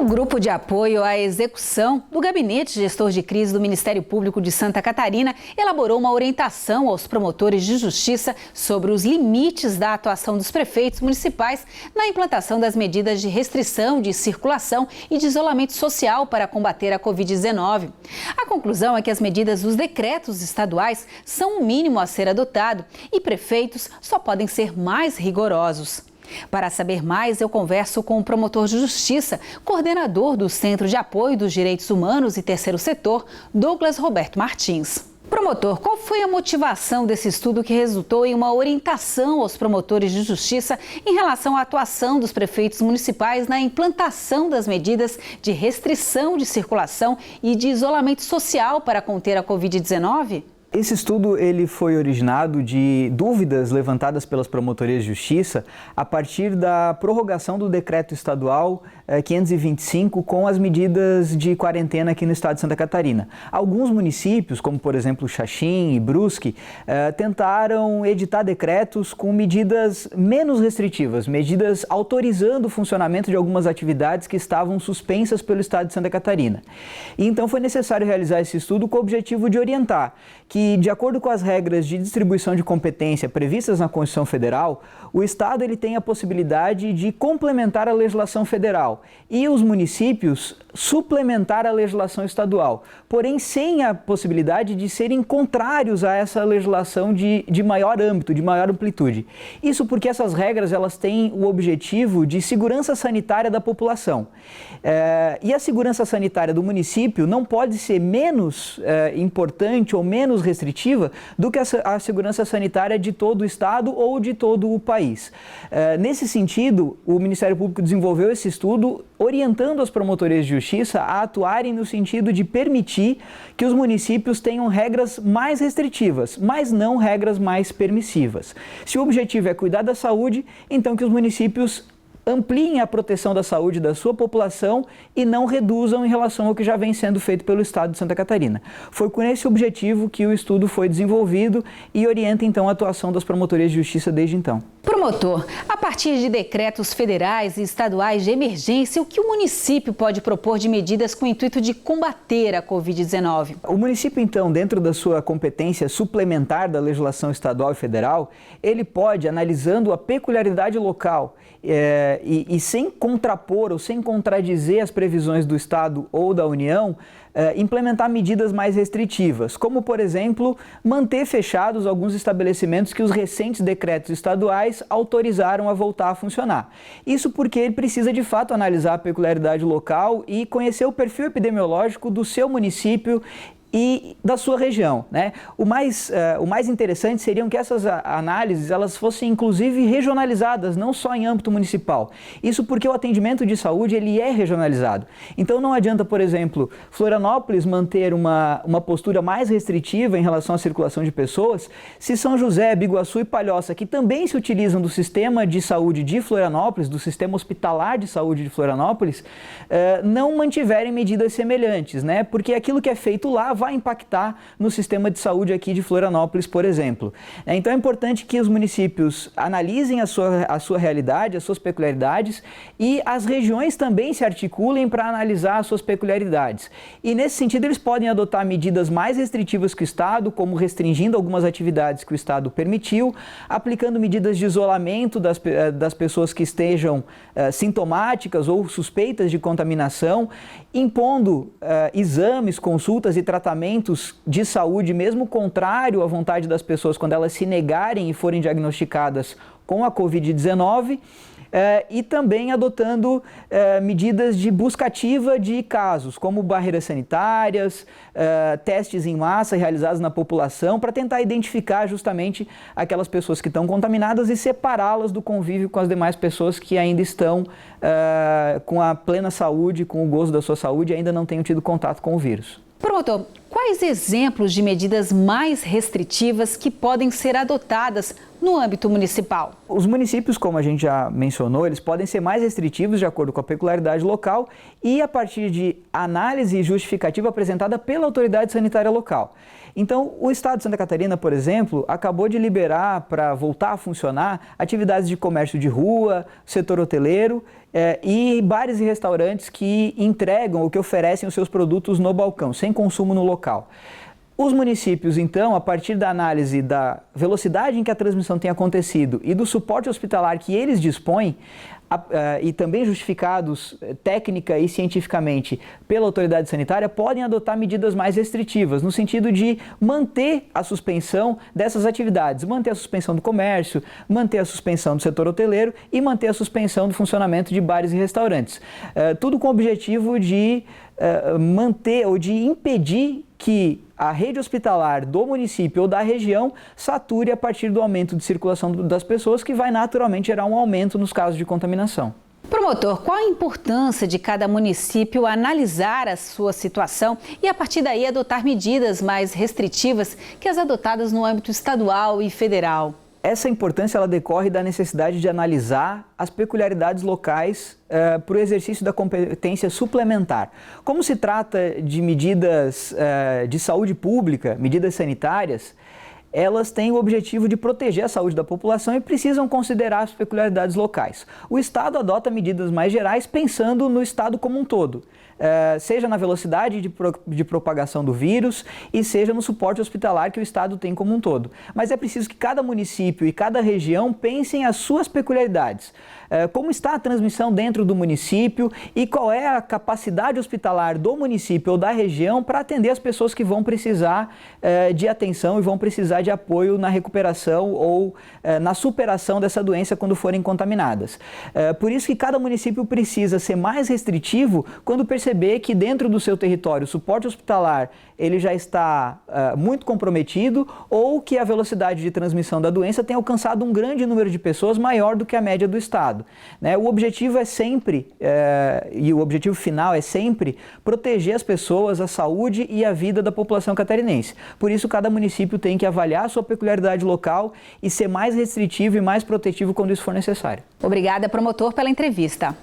Grupo de apoio à execução do Gabinete Gestor de Crise do Ministério Público de Santa Catarina elaborou uma orientação aos promotores de justiça sobre os limites da atuação dos prefeitos municipais na implantação das medidas de restrição de circulação e de isolamento social para combater a Covid-19. A conclusão é que as medidas dos decretos estaduais são o mínimo a ser adotado e prefeitos só podem ser mais rigorosos. Para saber mais, eu converso com o promotor de justiça, coordenador do Centro de Apoio dos Direitos Humanos e Terceiro Setor, Douglas Roberto Martins. Promotor, qual foi a motivação desse estudo que resultou em uma orientação aos promotores de justiça em relação à atuação dos prefeitos municipais na implantação das medidas de restrição de circulação e de isolamento social para conter a Covid-19? Esse estudo ele foi originado de dúvidas levantadas pelas promotorias de justiça a partir da prorrogação do decreto estadual 525 com as medidas de quarentena aqui no estado de Santa Catarina. Alguns municípios, como por exemplo Xaxim e Brusque, tentaram editar decretos com medidas menos restritivas, medidas autorizando o funcionamento de algumas atividades que estavam suspensas pelo estado de Santa Catarina. E então foi necessário realizar esse estudo com o objetivo de orientar que, de acordo com as regras de distribuição de competência previstas na Constituição Federal, o Estado ele tem a possibilidade de complementar a legislação federal e os municípios suplementar a legislação estadual, porém sem a possibilidade de serem contrários a essa legislação de maior âmbito, de maior amplitude. Isso porque essas regras elas têm o objetivo de segurança sanitária da população. E a segurança sanitária do município não pode ser menos importante ou menos restritiva do que a segurança sanitária de todo o estado ou de todo o país. Nesse sentido, o Ministério Público desenvolveu esse estudo orientando as promotorias de justiça a atuarem no sentido de permitir que os municípios tenham regras mais restritivas, mas não regras mais permissivas. Se o objetivo é cuidar da saúde, então que os municípios ampliem a proteção da saúde da sua população e não reduzam em relação ao que já vem sendo feito pelo Estado de Santa Catarina. Foi com esse objetivo que o estudo foi desenvolvido e orienta então a atuação das promotorias de justiça desde então. Promotor, a partir de decretos federais e estaduais de emergência, o que o município pode propor de medidas com o intuito de combater a Covid-19? O município, então, dentro da sua competência suplementar da legislação estadual e federal, ele pode, analisando a peculiaridade local e sem contrapor ou sem contradizer as previsões do Estado ou da União, implementar medidas mais restritivas, como, por exemplo, manter fechados alguns estabelecimentos que os recentes decretos estaduais autorizaram a voltar a funcionar. Isso porque ele precisa, de fato, analisar a peculiaridade local e conhecer o perfil epidemiológico do seu município e da sua região, né? O mais interessante seriam que essas análises elas fossem inclusive regionalizadas, não só em âmbito municipal. Isso porque o atendimento de saúde ele é regionalizado. Então não adianta, por exemplo, Florianópolis manter uma postura mais restritiva em relação à circulação de pessoas, se São José, Biguaçu e Palhoça, que também se utilizam do sistema de saúde de Florianópolis, do sistema hospitalar de saúde de Florianópolis, não mantiverem medidas semelhantes, né? Porque aquilo que é feito lá vai impactar no sistema de saúde aqui de Florianópolis, por exemplo. Então é importante que os municípios analisem a sua realidade, as suas peculiaridades e as regiões também se articulem para analisar as suas peculiaridades. E nesse sentido eles podem adotar medidas mais restritivas que o Estado, como restringindo algumas atividades que o Estado permitiu, aplicando medidas de isolamento das pessoas que estejam sintomáticas ou suspeitas de contaminação, impondo exames, consultas e tratamentos de saúde, mesmo contrário à vontade das pessoas, quando elas se negarem e forem diagnosticadas com a Covid-19, e também adotando medidas de busca ativa de casos, como barreiras sanitárias, testes em massa realizados na população, para tentar identificar justamente aquelas pessoas que estão contaminadas e separá-las do convívio com as demais pessoas que ainda estão com a plena saúde, com o gozo da sua saúde e ainda não tenham tido contato com o vírus. Promotor, quais exemplos de medidas mais restritivas que podem ser adotadas no âmbito municipal? Os municípios, como a gente já mencionou, eles podem ser mais restritivos de acordo com a peculiaridade local e a partir de análise justificativa apresentada pela autoridade sanitária local. Então, o Estado de Santa Catarina, por exemplo, acabou de liberar para voltar a funcionar atividades de comércio de rua, setor hoteleiro e bares e restaurantes que entregam ou que oferecem os seus produtos no balcão, sem consumo no local. Os municípios, então, a partir da análise da velocidade em que a transmissão tem acontecido e do suporte hospitalar que eles dispõem, e também justificados técnica e cientificamente pela autoridade sanitária, podem adotar medidas mais restritivas, no sentido de manter a suspensão dessas atividades, manter a suspensão do comércio, manter a suspensão do setor hoteleiro e manter a suspensão do funcionamento de bares e restaurantes. Tudo com o objetivo de manter ou de impedir que a rede hospitalar do município ou da região sature a partir do aumento de circulação das pessoas, que vai naturalmente gerar um aumento nos casos de contaminação. Promotor, qual a importância de cada município analisar a sua situação e, a partir daí, adotar medidas mais restritivas que as adotadas no âmbito estadual e federal? Essa importância ela decorre da necessidade de analisar as peculiaridades locais para o exercício da competência suplementar. Como se trata de medidas de saúde pública, medidas sanitárias, elas têm o objetivo de proteger a saúde da população e precisam considerar as peculiaridades locais. O Estado adota medidas mais gerais pensando no Estado como um todo, seja na velocidade de propagação do vírus e seja no suporte hospitalar que o Estado tem como um todo. Mas é preciso que cada município e cada região pensem as suas peculiaridades. Como está a transmissão dentro do município e qual é a capacidade hospitalar do município ou da região para atender as pessoas que vão precisar de atenção e vão precisar de apoio na recuperação ou na superação dessa doença quando forem contaminadas. Por isso que cada município precisa ser mais restritivo quando perceber que dentro do seu território o suporte hospitalar ele já está muito comprometido ou que a velocidade de transmissão da doença tem alcançado um grande número de pessoas maior do que a média do Estado. O objetivo é sempre, e o objetivo final é sempre, proteger as pessoas, a saúde e a vida da população catarinense. Por isso, cada município tem que avaliar a sua peculiaridade local e ser mais restritivo e mais protetivo quando isso for necessário. Obrigada, promotor, pela entrevista.